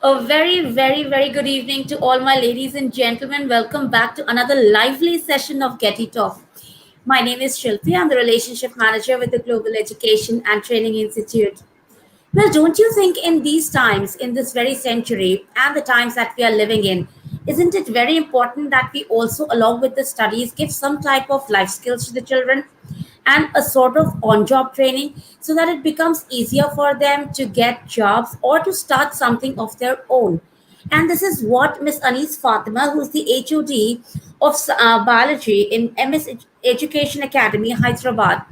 A very good evening to all my ladies and gentlemen. Welcome back to another lively session of GETI Talk. My name is Shilpi. I'm the Relationship Manager with the Global Education and Training Institute. Well, don't you think in these times, in this very century, and the times that we are living in, isn't it very important that we also, along with the studies, give some type of life skills to the children and a sort of on job training so that it becomes easier for them to get jobs or to start something of their own? And this is what Miss Anis Fatima, who's the HOD of biology in Education Academy, Hyderabad,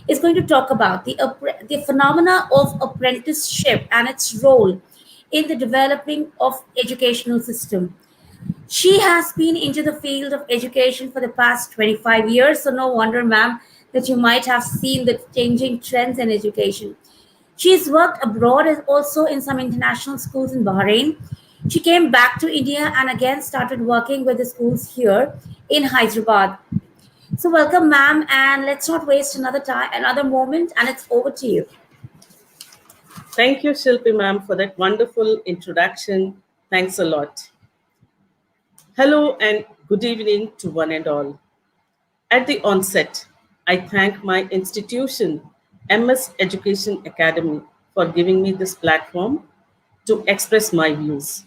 is going to talk about the phenomena of apprenticeship and its role in the developing of educational system. She has been into the field of education for the past 25 years, so no wonder, ma'am, that you might have seen the changing trends in education. She's worked abroad as also in some international schools in Bahrain. She came back to India and again started working with the schools here in Hyderabad. So welcome, ma'am, and let's not waste another moment, and it's over to you. Thank you, Shilpi ma'am, for that wonderful introduction. Thanks a lot. Hello and good evening to one and all. At the onset, I thank my institution, MS Education Academy, for giving me this platform to express my views.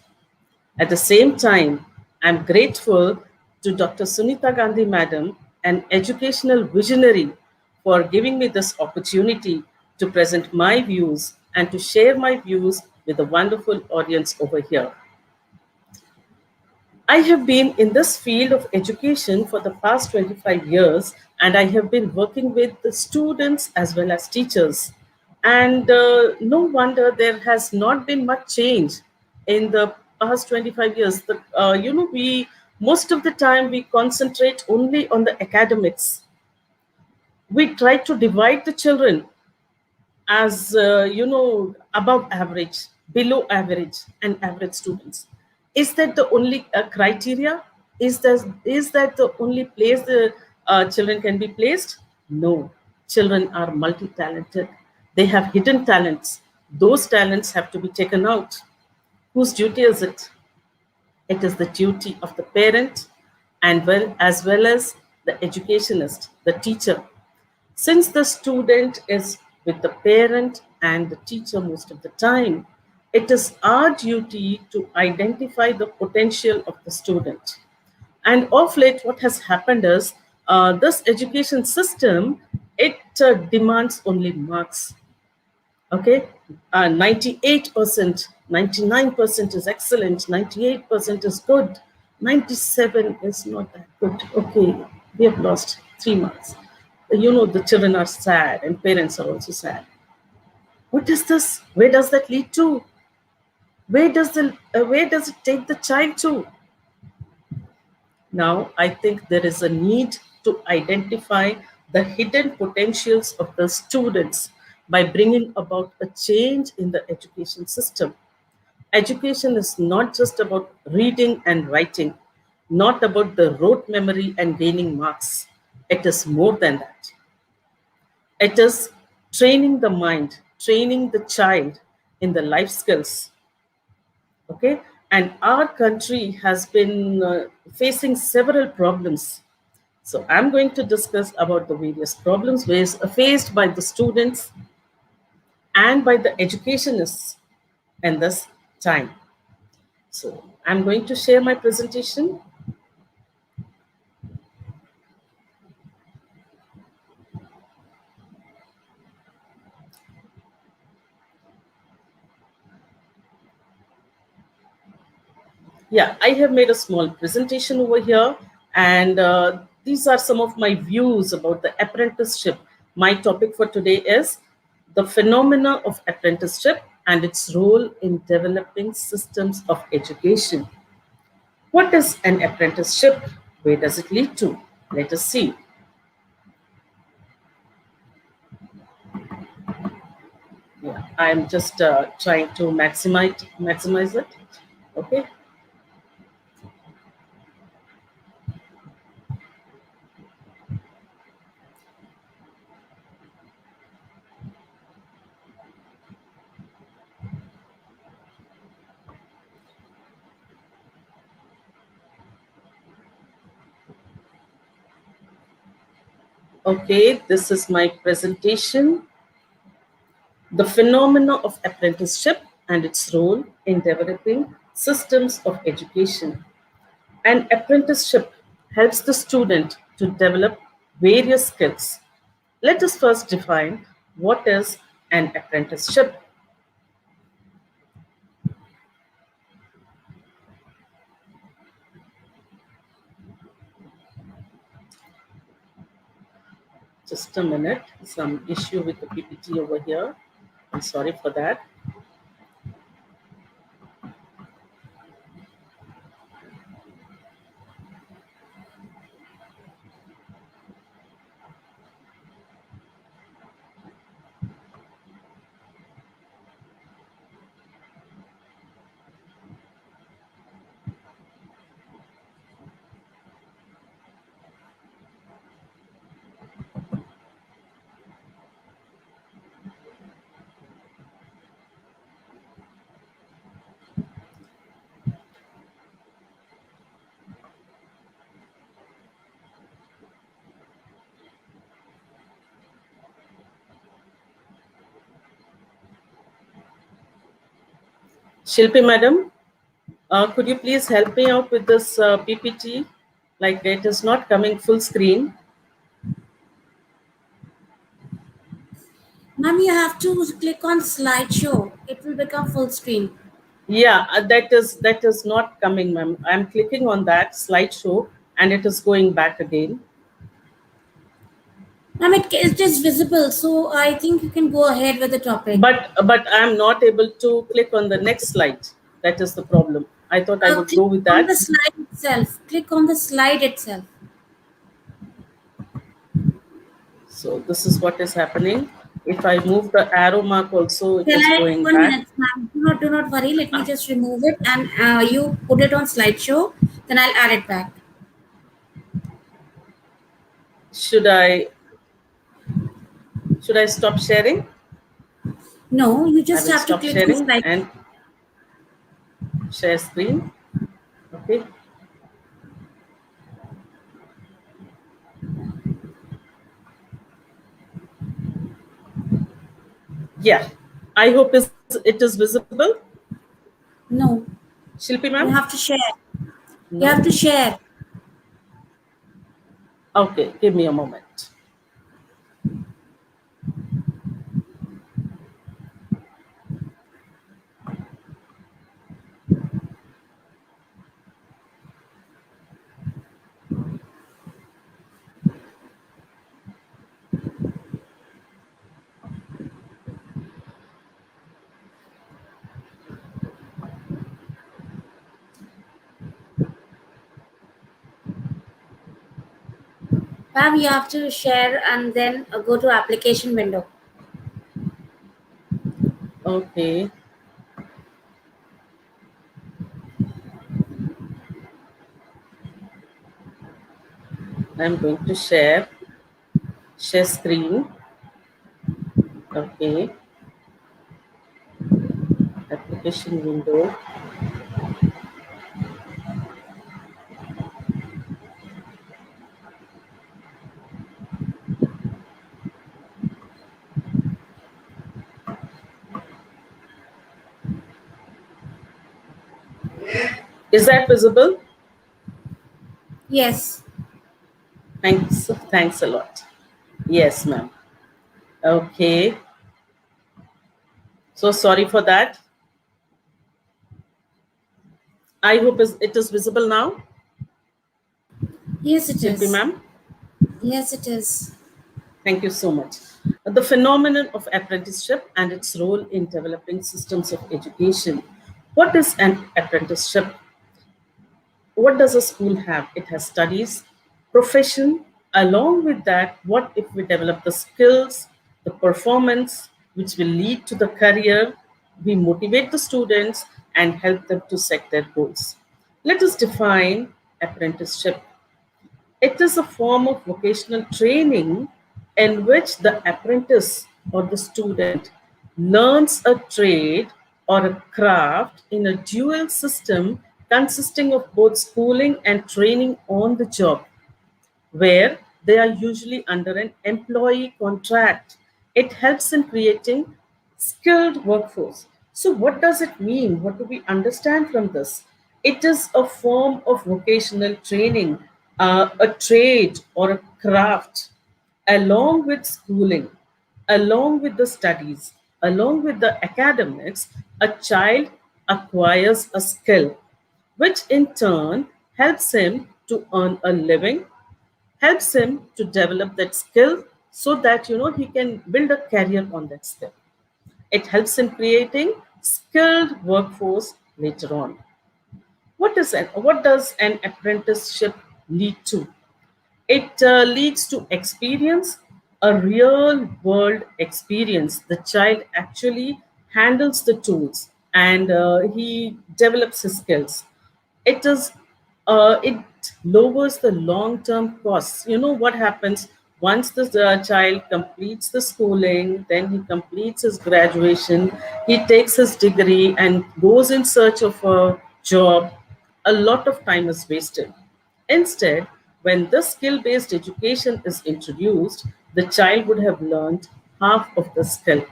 At the same time, I'm grateful to Dr. Sunita Gandhi, Madam, an educational visionary, for giving me this opportunity to present my views and to share my views with the wonderful audience over here. I have been in this field of education for the past 25 years, and I have been working with the students as well as teachers. And no wonder there has not been much change in the past 25 years. We most of the time we concentrate only on the academics. We try to divide the children as above average, below average, and average students. Is that the only criteria? Is that the only place the children can be placed? No, children are multi-talented. They have hidden talents. Those talents have to be taken out. Whose duty is it? It is the duty of the parent, and as well as the educationist, the teacher. Since the student is with the parent and the teacher most of the time, it is our duty to identify the potential of the student. And of late, what has happened is this education system, it demands only marks. Okay, 98%, 99% is excellent, 98% is good, 97 is not that good. Okay, we have lost 3 marks. The children are sad and parents are also sad. What is this? Where does that lead to? Where does it take the child to? Now, I think there is a need to identify the hidden potentials of the students by bringing about a change in the education system. Education is not just about reading and writing, not about the rote memory and gaining marks. It is more than that. It is training the mind, training the child in the life skills. Okay, and our country has been facing several problems. So I'm going to discuss about the various problems faced by the students and by the educationists in this time. So I'm going to share my presentation. Yeah, I have made a small presentation over here, and these are some of my views about the apprenticeship. My topic for today is the phenomena of apprenticeship and its role in developing systems of education. What is an apprenticeship? Where does it lead to? Let us see. Yeah, I'm just trying to maximize it. Okay. Okay, this is my presentation. The phenomena of apprenticeship and its role in developing systems of education. An apprenticeship helps the student to develop various skills. Let us first define what is an apprenticeship. Just a minute, some issue with the PPT over here. I'm sorry for that. Shilpi madam, could you please help me out with this PPT? Like it is not coming full screen. Ma'am, you have to click on slideshow. It will become full screen. Yeah, that is not coming, ma'am. I'm clicking on that slideshow and it is going back again. Ma'am, it is visible, so I think you can go ahead with the topic. But I'm not able to click on the next slide. That is the problem. I thought I would Click go with on the that. slide itself. Click on the slide itself. So this is what is happening. If I move the arrow mark also, it Can is I, going one back. minute, ma'am. Do not worry. Let me just remove it and you put it on slideshow. Then I'll add it back. Should I should I stop sharing? No, you I just will have to stop click on sharing slide. and share screen. Okay. Yeah. I hope it is visible. No, Shilpi ma'am? you have to share. You No? have to share. Okay, give me a moment. Ma'am, you have to share and then go to application window. Okay. I'm going to share screen. Okay. Application window. Is that visible? Yes. Thanks a lot. Yes, ma'am. Okay. So sorry for that. I hope it is visible now. Yes, it Shilpi is. ma'am, Yes, it is. thank you so much. The phenomenon of apprenticeship and its role in developing systems of education. What is an apprenticeship? What does a school have? It has studies, profession. Along with that, what if we develop the skills, the performance, which will lead to the career? We motivate the students and help them to set their goals. Let us define apprenticeship. It is a form of vocational training in which the apprentice or the student learns a trade or a craft in a dual system consisting of both schooling and training on the job, where They are usually under an employee contract. It helps in creating skilled workforce. So, what does it mean? What do we understand from this? It is a form of vocational training, a trade or a craft, along with schooling, along with the studies, along with the academics. A child acquires a skill, which in turn helps him to earn a living, helps him to develop that skill so that he can build a career on that skill. It helps in creating skilled workforce later on. What does an apprenticeship lead to? It leads to experience, a real world experience. The child actually handles the tools and he develops his skills. It lowers the long term costs. You know what happens once the child completes the schooling, then he completes his graduation, he takes his degree and goes in search of a job. A lot of time is wasted. Instead, when this skill based education is introduced, the child would have learned half of the skill.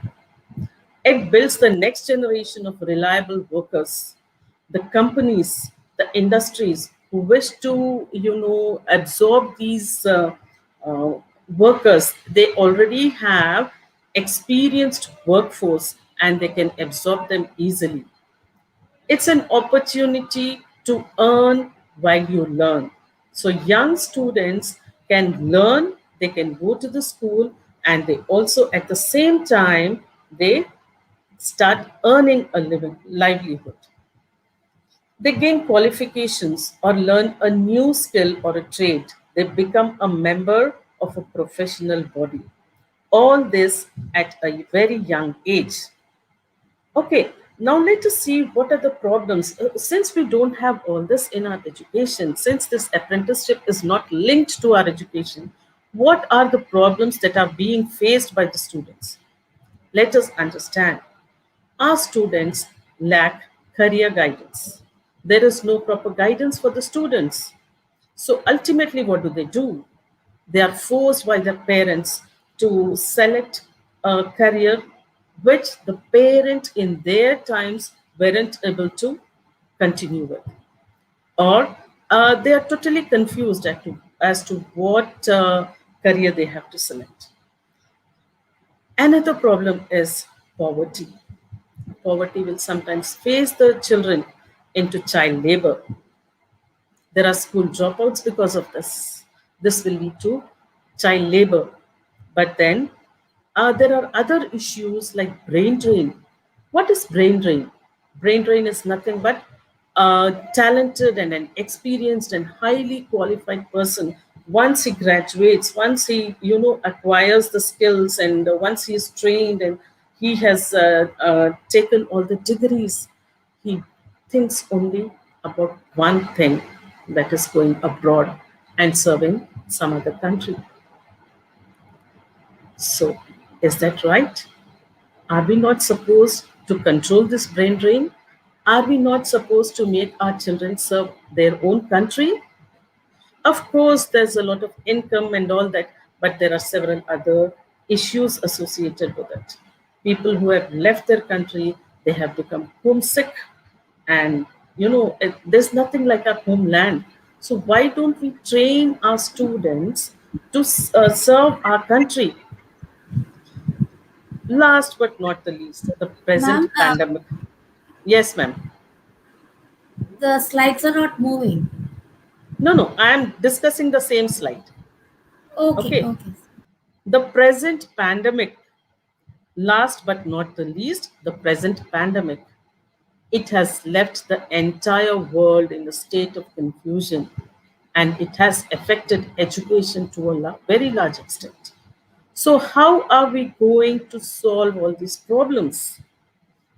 It builds the next generation of reliable workers. The companies, the industries who wish to, absorb these workers, they already have experienced workforce and they can absorb them easily. It's an opportunity to earn while you learn. So young students can learn, they can go to the school, and they also at the same time they start earning a living livelihood. They gain qualifications or learn a new skill or a trade. They become a member of a professional body. All this at a very young age. Okay, now let us see what are the problems. Since we don't have all this in our education, since this apprenticeship is not linked to our education, what are the problems that are being faced by the students? Let us understand. Our students lack career guidance. There is no proper guidance for the students. So ultimately, what do? They are forced by their parents to select a career which the parent in their times weren't able to continue with. Or they are totally confused as to what career they have to select. Another problem is poverty. Poverty will sometimes face the children into child labor. There are school dropouts because of this. This will lead to child labor. But then there are other issues like brain drain. What is brain drain? Brain drain is nothing but a talented and an experienced and highly qualified person. Once he graduates, once he acquires the skills, and once he is trained and he has taken all the degrees, he thinks only about one thing, that is going abroad and serving some other country. So, is that right? Are we not supposed to control this brain drain? Are we not supposed to make our children serve their own country? Of course, there's a lot of income and all that, but there are several other issues associated with it. People who have left their country, they have become homesick, and there's nothing like our homeland. So why don't we train our students to serve our country? Last but not the least, the present Ma'am, pandemic. Yes, ma'am. the slides are not moving. No, no, I am discussing the same slide. Okay, Okay. okay. The present pandemic. Last but not the least, the present pandemic. It has left the entire world in a state of confusion, and it has affected education to a very large extent. So, how are we going to solve all these problems?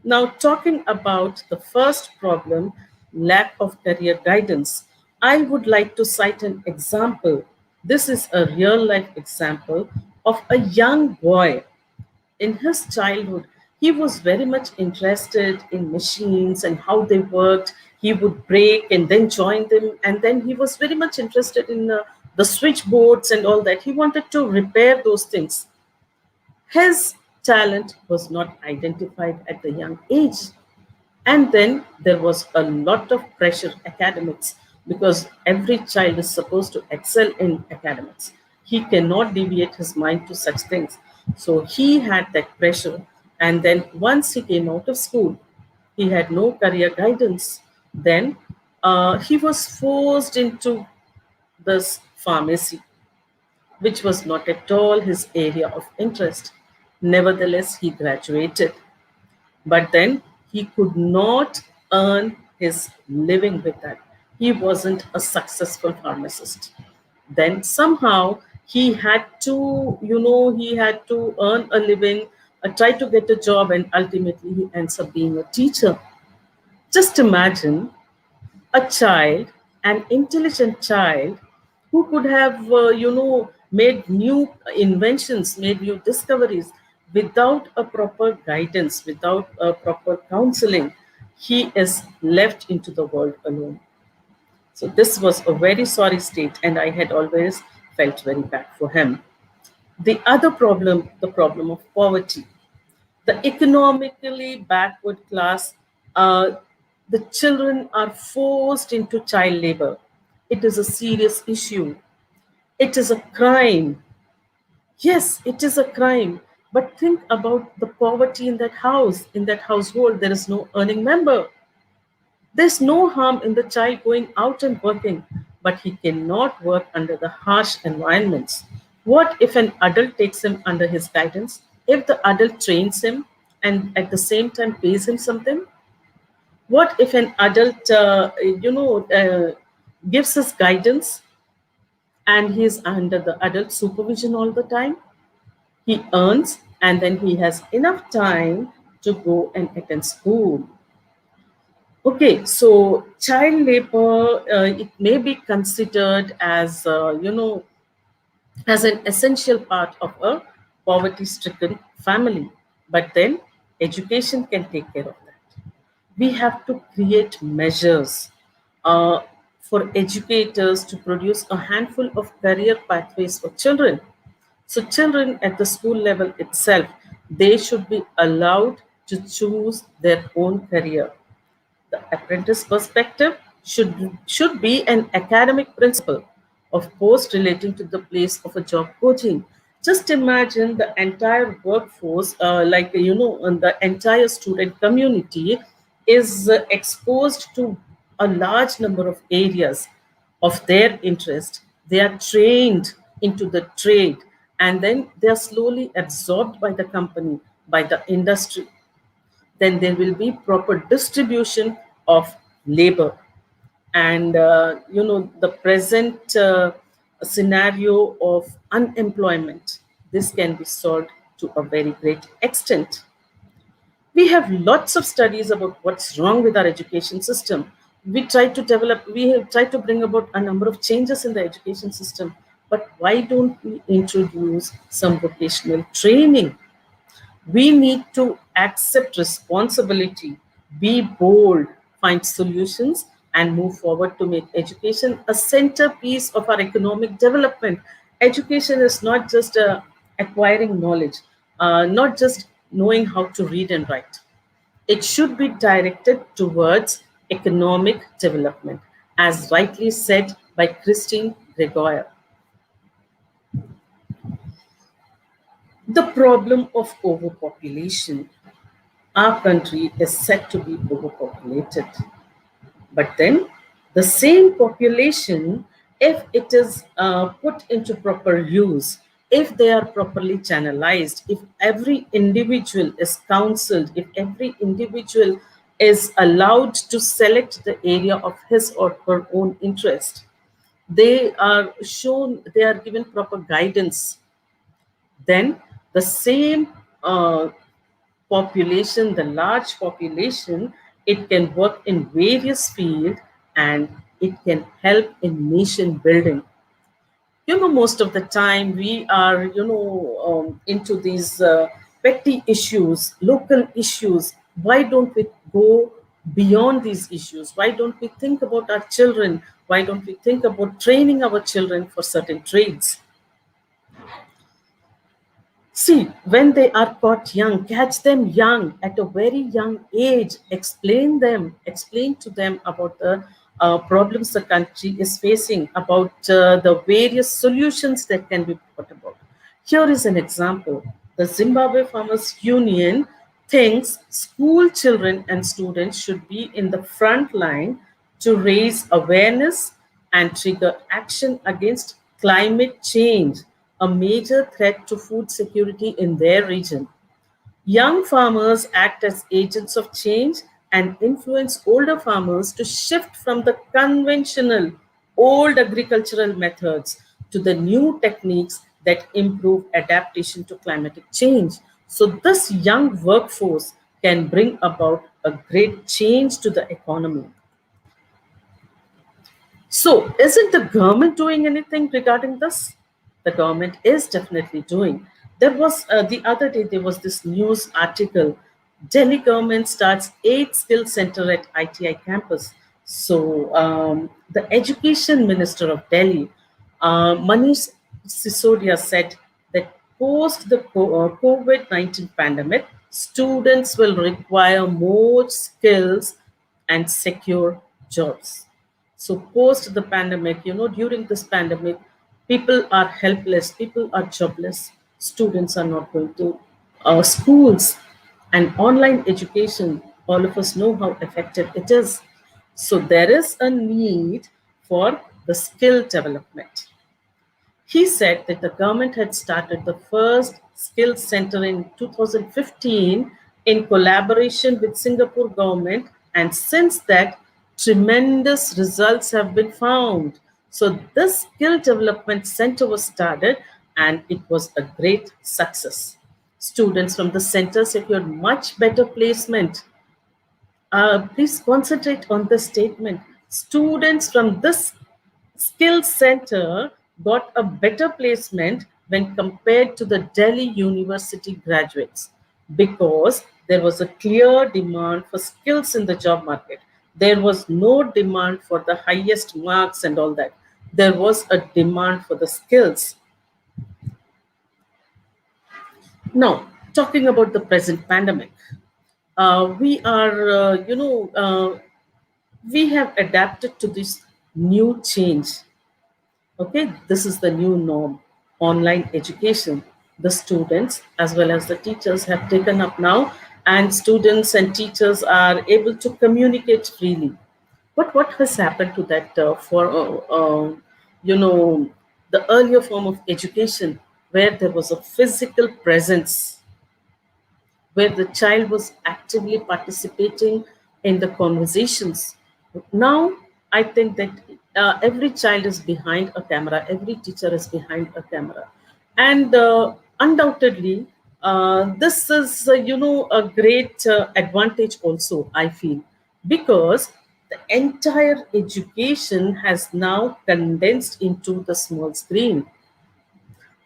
Now, talking about the first problem, lack of career guidance, I would like to cite an example. This is a real life example of a young boy. In his childhood, he was very much interested in machines and how they worked. He would break and then join them, and then he was very much interested in the switchboards and all that. He wanted to repair those things. His talent was not identified at the young age. And then there was a lot of pressure academics, because every child is supposed to excel in academics. He cannot deviate his mind to such things. So he had that pressure. And then once he came out of school, he had no career guidance. Then he was forced into this pharmacy, which was not at all his area of interest. Nevertheless, he graduated, but then he could not earn his living with that. He wasn't a successful pharmacist. Then somehow he had to, he had to earn a living, try to get a job, and ultimately he ends up being a teacher. Just imagine a child, an intelligent child, who could have, made new inventions, made new discoveries without a proper guidance, without a proper counseling. He is left into the world alone. So this was a very sorry state, and I had always felt very bad for him. The other problem, the problem of poverty, the economically backward class, uh, the children are forced into child labor. It is a serious issue. It is a crime. Yes, it is a crime. But think about the poverty in that house, in that household. There is no earning member. There's no harm in the child going out and working, but he cannot work under the harsh environments. What if an adult takes him under his guidance? If the adult trains him and at the same time pays him something? What if an adult, gives us guidance and he's under the adult supervision all the time? He earns and then he has enough time to go and attend school. Okay, so child labor, it may be considered as, as an essential part of a poverty stricken family. But then education can take care of that. We have to create measures uh, for educators to produce a handful of career pathways for children. So children at the school level itself, they should be allowed to choose their own career. The apprentice perspective should be an academic principle, of course, relating to the place of a job coaching. Just imagine the entire workforce, and the entire student community is exposed to a large number of areas of their interest. They are trained into the trade, and then they are slowly absorbed by the company, by the industry. Then there will be proper distribution of labor. And the present scenario of unemployment, this can be solved to a very great extent. We have lots of studies about what's wrong with our education system. We have tried to bring about a number of changes in the education system, but why don't we introduce some vocational training? We need to accept responsibility, be bold, find solutions, and move forward to make education a centerpiece of our economic development. Education is not just acquiring knowledge, not just knowing how to read and write. It should be directed towards economic development, as rightly said by Christine Gregoire. The problem of overpopulation. Our country is said to be overpopulated. But then, the same population, if it is put into proper use, if they are properly channelized, if every individual is counseled, if every individual is allowed to select the area of his or her own interest, they are given proper guidance, then the same population, the large population, it can work in various fields and it can help in nation building. Most of the time we are, into these petty issues, local issues. Why don't we go beyond these issues? Why don't we think about our children? Why don't we think about training our children for certain trades? See, when they are caught young, catch them young at a very young age, explain to them about the problems the country is facing, about the various solutions that can be brought about. Here is an example. The Zimbabwe Farmers Union thinks school children and students should be in the front line to raise awareness and trigger action against climate change, a major threat to food security in their region. Young farmers act as agents of change and influence older farmers to shift from the conventional old agricultural methods to the new techniques that improve adaptation to climatic change. So, this young workforce can bring about a great change to the economy. So, isn't the government doing anything regarding this? The government is definitely doing. There was the other day there was this news article. Delhi government starts 8 skill center at ITI campus. So the education minister of Delhi, Manish Sisodia, said that post the COVID-19 pandemic, students will require more skills and secure jobs. So post the pandemic, during this pandemic, people are helpless, people are jobless, students are not going to schools and online education. All of us know how effective it is. So there is a need for the skill development. He said that the government had started the first skills center in 2015 in collaboration with Singapore government, and since that tremendous results have been found. So this skill development center was started and it was a great success. Students from the center secured much better placement. Please concentrate on this statement. Students from this skill center got a better placement when compared to the Delhi University graduates because there was a clear demand for skills in the job market. There was no demand for the highest marks and all that. There was a demand for the skills. Now, talking about the present pandemic, we are, we have adapted to this new change. Okay, this is the new norm, online education. The students as well as the teachers have taken up now, and students and teachers are able to communicate freely. But what has happened to that you know, the earlier form of education where there was a physical presence, where the child was actively participating in the conversations. Now, I think that every child is behind a camera, every teacher is behind a camera. And undoubtedly, this is, a great advantage also, I feel, because the entire education has now condensed into the small screen.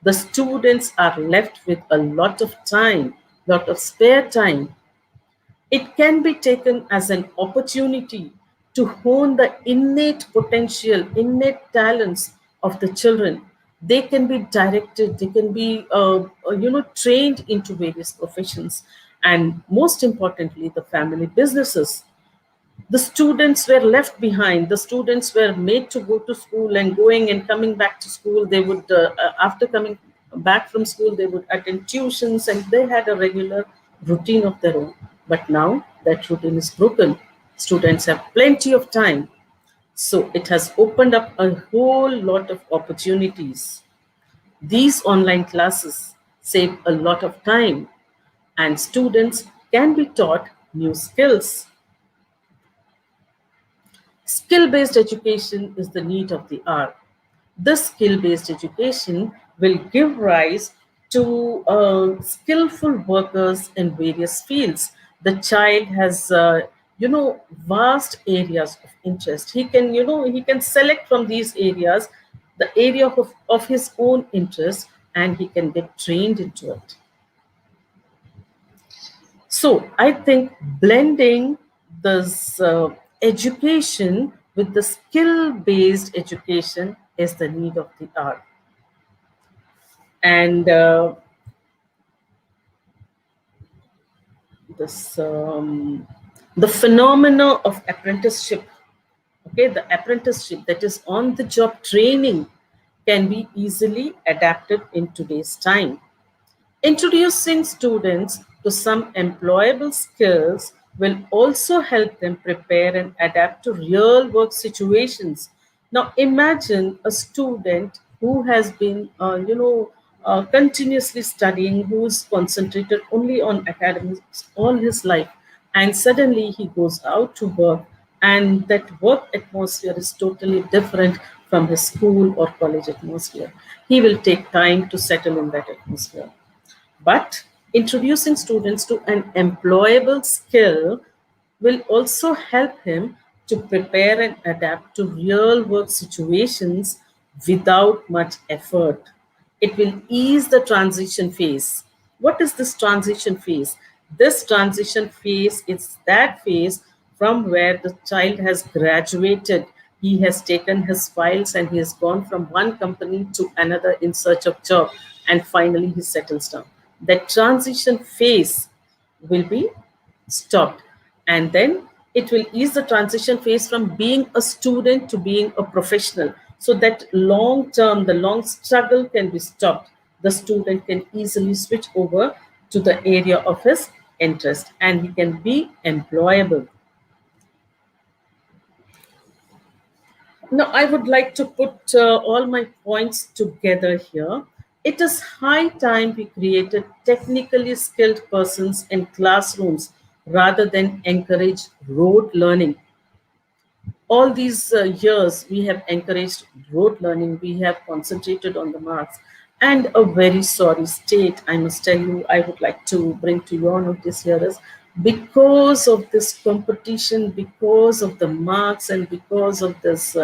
The students are left with a lot of time, lot of spare time. It can be taken as an opportunity to hone the innate potential, innate talents of the children. They can be directed, they can be, trained into various professions. And most importantly, the family businesses. The students were left behind. The students were made to go to school, and going and coming back to school, they would after coming back from school, they would attend tuitions and they had a regular routine of their own. But now that routine is broken. Students have plenty of time, so it has opened up a whole lot of opportunities. These online classes save a lot of time, and students can be taught new skills. Skill based education is the need of the hour. This skill based education will give rise to skillful workers in various fields. The child has, vast areas of interest. He can select from these areas the area of his own interest, and he can get trained into it. So I think blending This education with the skill based education is the need of the hour. And this the phenomena of apprenticeship, okay, the apprenticeship, that is on the job training, can be easily adapted in today's time. Introducing students to some employable skills will also help them prepare and adapt to real work situations. Now, imagine a student who has been, continuously studying, who's concentrated only on academics all his life, and suddenly he goes out to work, and that work atmosphere is totally different from his school or college atmosphere. He will take time to settle in that atmosphere. But introducing students to an employable skill will also help him to prepare and adapt to real work situations without much effort. It will ease the transition phase. What is this transition phase? This transition phase is that phase from where the child has graduated. He has taken his files and he has gone from one company to another in search of job, and finally he settles down. That transition phase will be stopped, and then it will ease the transition phase from being a student to being a professional, so that long term, the long struggle can be stopped. The student can easily switch over to the area of his interest, and he can be employable. Now, I would like to put all my points together here. It is high time we created technically skilled persons in classrooms rather than encourage rote learning. All these years, we have encouraged rote learning, we have concentrated on the marks. And a very sorry state, I must tell you, I would like to bring to your notice here is, because of this competition, because of the marks, and because of this,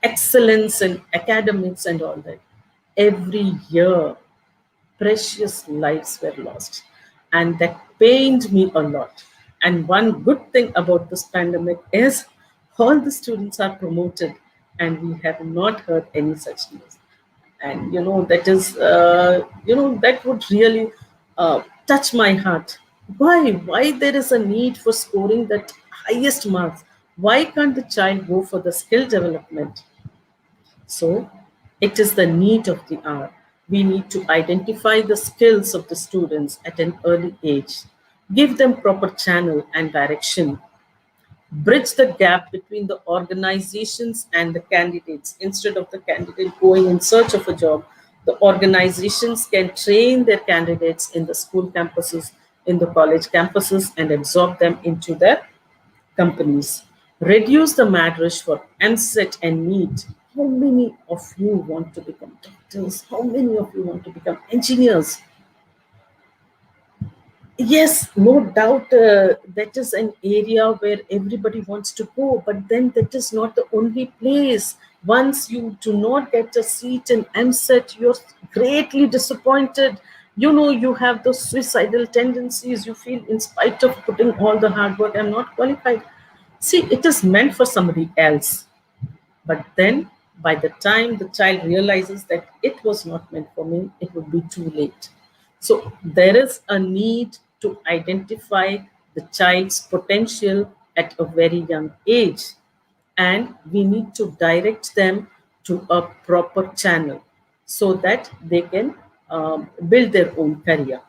excellence in academics and all that, every year precious lives were lost. And that pained me a lot. And one good thing about this pandemic is all the students are promoted, and we have not heard any such news. And that would really touch my heart. Why there is a need for scoring that highest marks? Why can't the child go for the skill development? So it is the need of the hour. We need to identify the skills of the students at an early age, give them proper channel and direction, bridge the gap between the organizations and the candidates. Instead of the candidate going in search of a job, the organizations can train their candidates in the school campuses, in the college campuses, and absorb them into their companies. Reduce the mad rush for MSET and NEET. How many of you want to become doctors? How many of you want to become engineers? Yes, no doubt, that is an area where everybody wants to go, but then that is not the only place. Once you do not get a seat in MSET, you're greatly disappointed. You have those suicidal tendencies. You feel, in spite of putting all the hard work, I'm not qualified. See, it is meant for somebody else. But then, by the time the child realizes that it was not meant for me, it would be too late. So, there is a need to identify the child's potential at a very young age, and we need to direct them to a proper channel so that they can build their own career.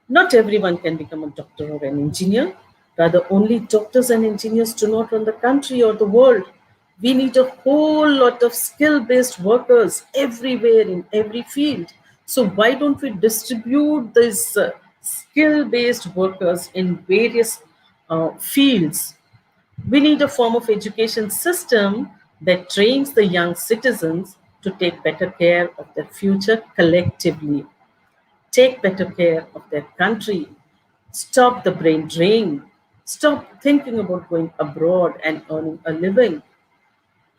Not everyone can become a doctor or an engineer. Rather, only doctors and engineers do not run the country or the world. We need a whole lot of skill based workers everywhere in every field. So, why don't we distribute these skill based workers in various fields? We need a form of education system that trains the young citizens to take better care of their future collectively, take better care of their country, stop the brain drain, stop thinking about going abroad and earning a living.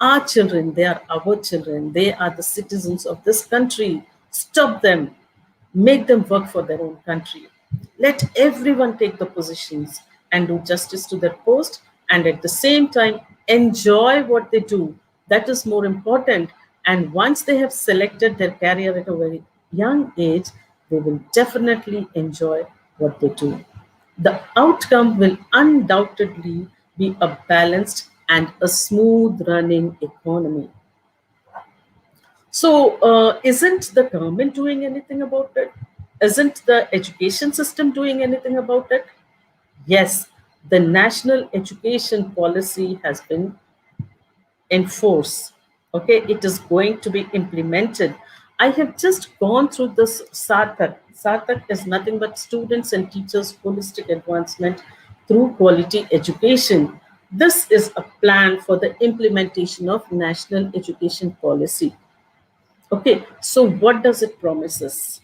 Our children, they are our children, they are the citizens of this country. Stop them, make them work for their own country. Let everyone take the positions and do justice to their post, and at the same time enjoy what they do. That is more important. And once they have selected their career at a very young age, they will definitely enjoy what they do. The outcome will undoubtedly be a balanced and a smooth running economy. So, isn't the government doing anything about it? Isn't the education system doing anything about it? Yes, the national education policy has been enforced. Okay, it is going to be implemented. I have just gone through this Sarthak. Sarthak is nothing but students and teachers' holistic advancement through quality education. This is a plan for the implementation of national education policy. Okay, so what does it promise us?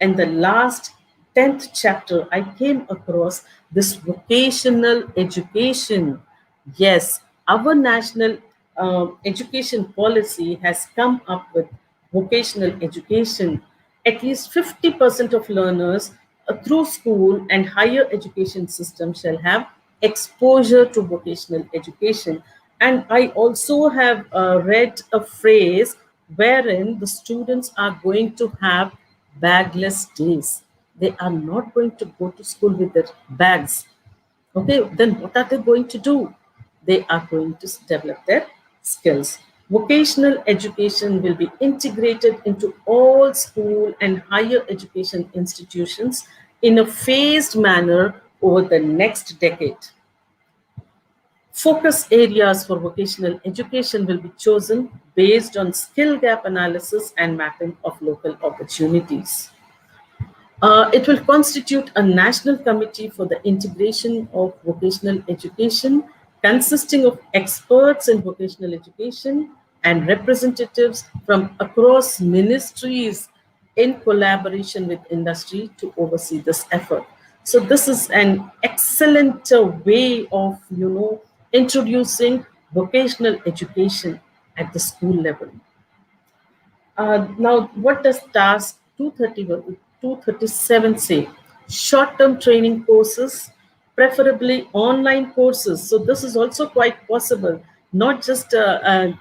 In the last 10th chapter, I came across this vocational education. Yes, our national education policy has come up with vocational education. At least 50% of learners through school and higher education system shall have exposure to vocational education. And I also have read a phrase wherein the students are going to have bagless days. They are not going to go to school with their bags. Okay, then what are they going to do? They are going to develop their skills. Vocational education will be integrated into all school and higher education institutions in a phased manner over the next decade. Focus areas for vocational education will be chosen based on skill gap analysis and mapping of local opportunities. It will constitute a national committee for the integration of vocational education, consisting of experts in vocational education and representatives from across ministries in collaboration with industry to oversee this effort. So this is an excellent way of introducing vocational education at the school level. Now, what does task 237 say? Short term training courses, preferably online courses. So, this is also quite possible, not just the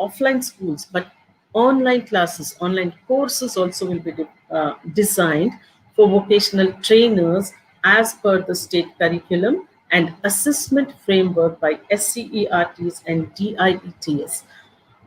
offline schools, but online classes, online courses also will be designed for vocational trainers as per the state curriculum and assessment framework by SCERTs and DIETs.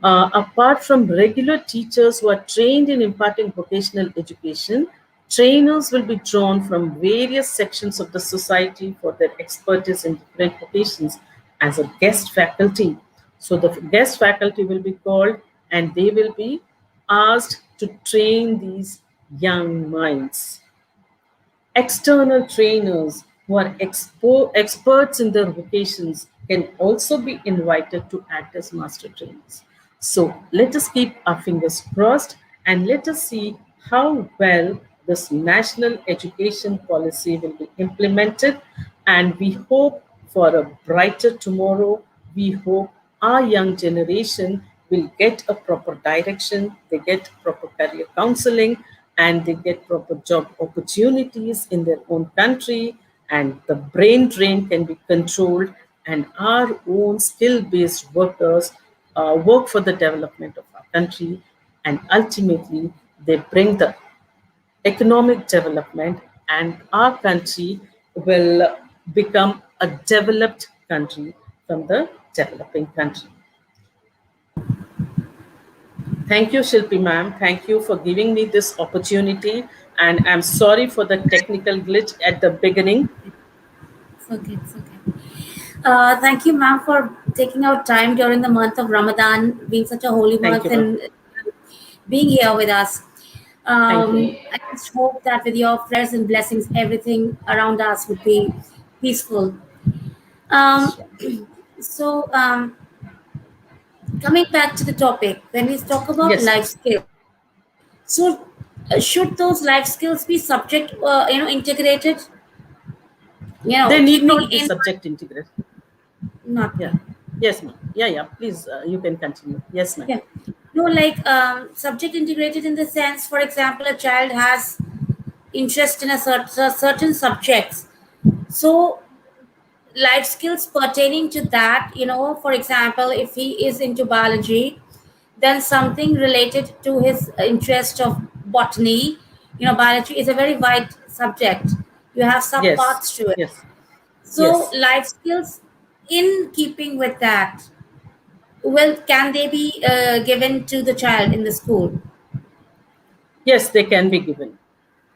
Apart from regular teachers who are trained in imparting vocational education, trainers will be drawn from various sections of the society for their expertise in different vocations as a guest faculty. So the guest faculty will be called and they will be asked to train these young minds. External trainers who are experts in their vocations can also be invited to act as master trainers. So let us keep our fingers crossed and let us see how well this national education policy will be implemented. And we hope for a brighter tomorrow. We hope our young generation will get a proper direction, they get proper career counseling, and they get proper job opportunities in their own country, and the brain drain can be controlled, and our own skill-based workers work for the development of our country, and ultimately they bring the economic development, and our country will become a developed country from the developing country. Thank you, Shilpi ma'am. Thank you for giving me this opportunity. And I'm sorry for the technical glitch at the beginning. It's okay. It's okay. Thank you, ma'am, for taking out time during the month of Ramadan, being such a holy Thank month, you, ma'am. and being here with us. Thank you. I just hope that with your prayers and blessings, everything around us would be peaceful. Um, Sure. so, coming back to the topic, when we talk about Yes, life ma'am. skills, so should those life skills be subject, integrated? They need Keeping not be in subject integrated. not Yeah. be. Yes, ma'am. Yeah, yeah. Please, you can continue. Yes, ma'am. Yeah. No, like subject integrated in the sense, for example, a child has interest in a certain subjects. So life skills pertaining to that, for example, if he is into biology, then something related to his interest of botany. Biology is a very wide subject. You have Yes, subparts to it. yes, So yes, life skills in keeping with that, well, can they be given to the child in the school? yes, they can be given.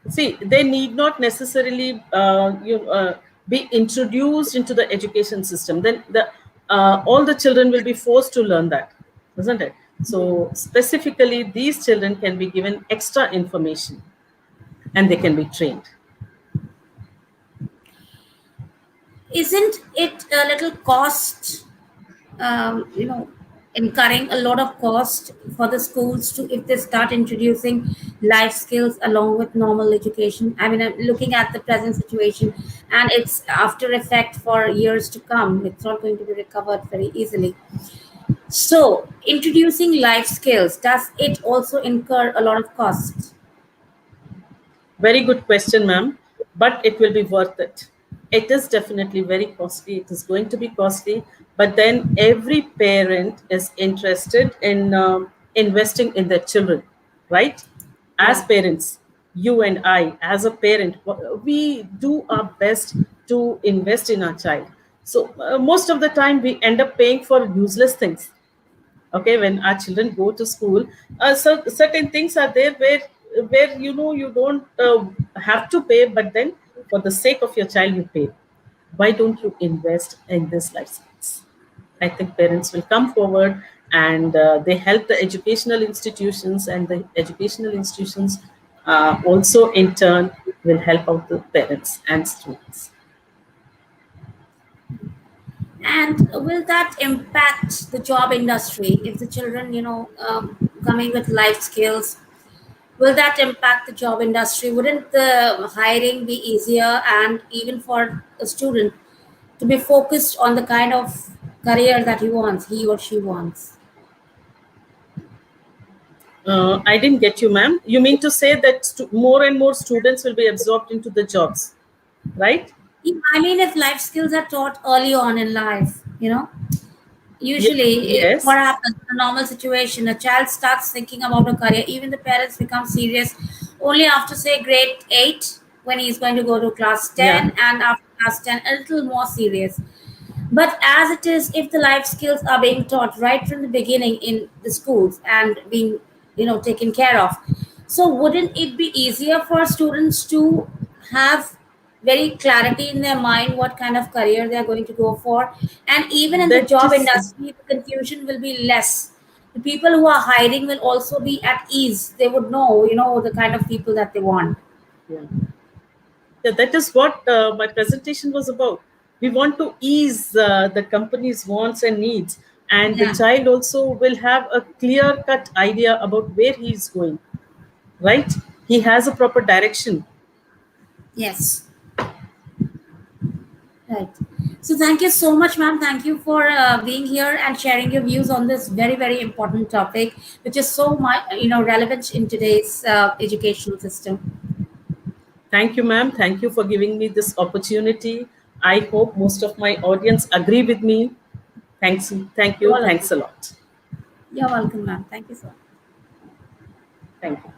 See, they need not necessarily be introduced into the education system. Then all the children will be forced to learn that, isn't it? So specifically, these children can be given extra information and they can be trained. Isn't it a little cost, um, you know, incurring a lot of cost for the schools to, if they start introducing life skills along with normal education? I mean, I'm looking at the present situation, and it's after effect for years to come. It's not going to be recovered very easily. So, introducing life skills, does it also incur a lot of cost? Very good question, ma'am. But it will be worth it. It is definitely very costly. It is going to be costly. But then every parent is interested in investing in their children, right? As Yeah. parents, you and I, as a parent, we do our best to invest in our child. So most of the time, we end up paying for useless things. Okay, when our children go to school, so certain things are there where you don't have to pay, but then for the sake of your child you pay. Why don't you invest in this life skills? I think parents will come forward, and they help the educational institutions, and the educational institutions also in turn will help out the parents and students. And will that impact the job industry if the children, coming with life skills? Will that impact the job industry? Wouldn't the hiring be easier, and even for a student to be focused on the kind of career that he or she wants? I didn't get you, ma'am. You mean to say that more and more students will be absorbed into the jobs, right? I mean, if life skills are taught early on in life, usually what Yes. happens in a normal situation, a child starts thinking about a career. Even the parents become serious only after, say, grade 8, when he's going to go to class Yeah. 10, and after class 10 a little more serious. But as it is, if the life skills are being taught right from the beginning in the schools and being, taken care of, so wouldn't it be easier for students to have very clarity in their mind what kind of career they are going to go for? And even in the That job is, industry, the confusion will be less. The people who are hiring will also be at ease. They would know, the kind of people that they want. yeah. Yeah, that is what my presentation was about. We want to ease the company's wants and needs, and the Yeah. child also will have a clear cut idea about where he is going, right? He has a proper direction. Yes. Right. So thank you so much, ma'am. Thank you for being here and sharing your views on this very, very important topic, which is so much, relevant in today's educational system. Thank you, ma'am. Thank you for giving me this opportunity. I hope most of my audience agree with me. Thanks. Thank You're you. welcome. Thanks a lot. You're welcome, ma'am. Thank you so much. Thank you.